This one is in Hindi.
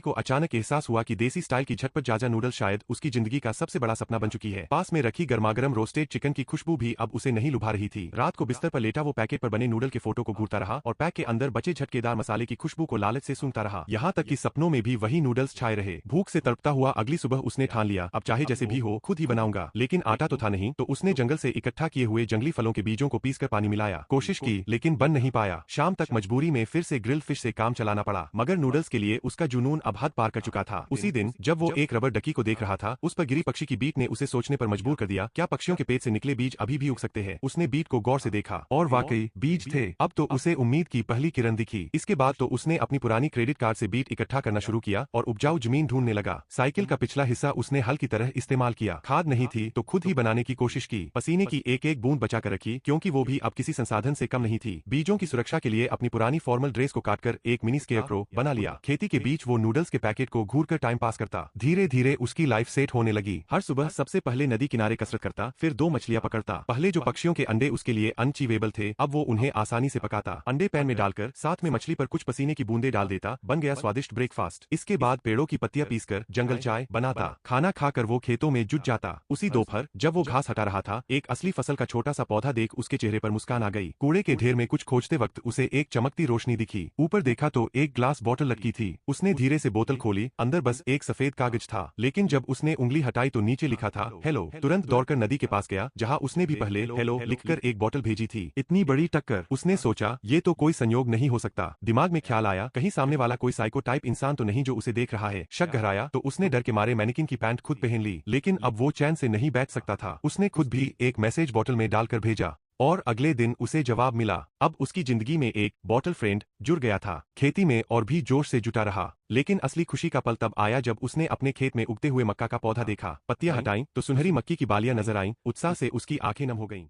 को अचानक एहसास हुआ कि देसी स्टाइल की झटपट जाजा नूडल शायद उसकी जिंदगी का सबसे बड़ा सपना बन चुकी है। पास में रखी गर्मागर्म रोस्टेड चिकन की खुशबू भी अब उसे नहीं लुभा रही थी। रात को बिस्तर पर लेटा वो पैकेट पर बने नूडल के फोटो को घूरता रहा और पैक के अंदर बचे झटकेदार मसाले की खुशबू को लालच से सूंघता रहा। यहाँ तक कि सपनों में भी वही नूडल्स छाए रहे। भूख से तड़पता हुआ अगली सुबह उसने ठान लिया, अब चाहे जैसे भी हो खुद ही बनाऊंगा। लेकिन आटा तो था नहीं, तो उसने जंगल से इकट्ठा किए हुए जंगली फलों के बीजों को पीसकर पानी मिलाया। कोशिश की लेकिन बन नहीं पाया। शाम तक मजबूरी में फिर से ग्रिल फिश से काम चलाना पड़ा, मगर नूडल्स के लिए उसका जुनून अब हद पार कर चुका था। उसी दिन जब वो एक रबर डकी को देख रहा था, उस पर गिरी पक्षी की बीट ने उसे सोचने पर मजबूर कर दिया, क्या पक्षियों के पेट से निकले बीज अभी भी उग सकते हैं? उसने बीट को गौर से देखा और वाकई बीज थे। अब तो उसे उम्मीद की पहली किरण दिखी। इसके बाद तो उसने अपनी पुरानी क्रेडिट कार्ड से बीट इकट्ठा करना शुरू किया और उपजाऊ जमीन ढूंढने लगा। साइकिल का पिछला हिस्सा उसने हल की तरह इस्तेमाल किया। खाद नहीं थी तो खुद ही बनाने की कोशिश की। पसीने की एक एक बूंद बचा कर रखी, क्योंकि वो भी अब किसी संसाधन से कम नहीं थी। बीजों की सुरक्षा के लिए अपनी पुरानी फॉर्मल ड्रेस को काटकर एक मिनी स्केयरक्रो बना लिया। खेती के बीच वो नूडल्स के पैकेट को घूरकर टाइम पास करता। धीरे धीरे उसकी लाइफ सेट होने लगी। हर सुबह सबसे पहले नदी किनारे कसरत करता, फिर 2 मछलियां पकड़ता। पहले जो पक्षियों के अंडे उसके लिए अनचीवेबल थे, अब वो उन्हें आसानी से पकाता। अंडे पैन में डालकर साथ में मछली पर कुछ पसीने की बूंदे डाल देता। बन गया स्वादिष्ट ब्रेकफास्ट। इसके बाद पेड़ों की पत्तियां पीसकर जंगल चाय बनाता। खाना खाकर वो खेतों में जुट जाता। उसी दोपहर जब वो घास हटा रहा था, एक असली फसल का छोटा सा पौधा देख उसके चेहरे पर मुस्कान आ गई। कूड़े के ढेर में कुछ खोजते वक्त उसे एक चमकती रोशनी दिखी। ऊपर देखा तो एक ग्लास बोतल लटकी थी। उसने धीरे से बोतल खोली, अंदर बस एक सफेद कागज था। लेकिन जब उसने उंगली हटाई तो नीचे लिखा था हेलो। तुरंत दौड़कर नदी के पास गया, जहां उसने भी पहले हेलो लिखकर एक बोतल भेजी थी। इतनी बड़ी टक्कर! उसने सोचा ये तो कोई संयोग नहीं हो सकता। दिमाग में ख्याल आया, कहीं सामने वाला कोई साइको टाइप इंसान तो नहीं जो उसे देख रहा है। शक गहराया तो उसने डर के मारे मैनेकिन की पैंट खुद पहन ली। लेकिन अब वो चैन से नहीं बैठ सकता था। उसने खुद भी एक मैसेज बोतल में डालकर भेजा और अगले दिन उसे जवाब मिला। अब उसकी जिंदगी में एक बॉटल फ्रेंड जुड़ गया था। खेती में और भी जोश से जुटा रहा। लेकिन असली खुशी का पल तब आया जब उसने अपने खेत में उगते हुए मक्का का पौधा देखा। पत्तियां हटाईं तो सुनहरी मक्की की बालियां नजर आईं। उत्साह से उसकी आंखें नम हो गईं।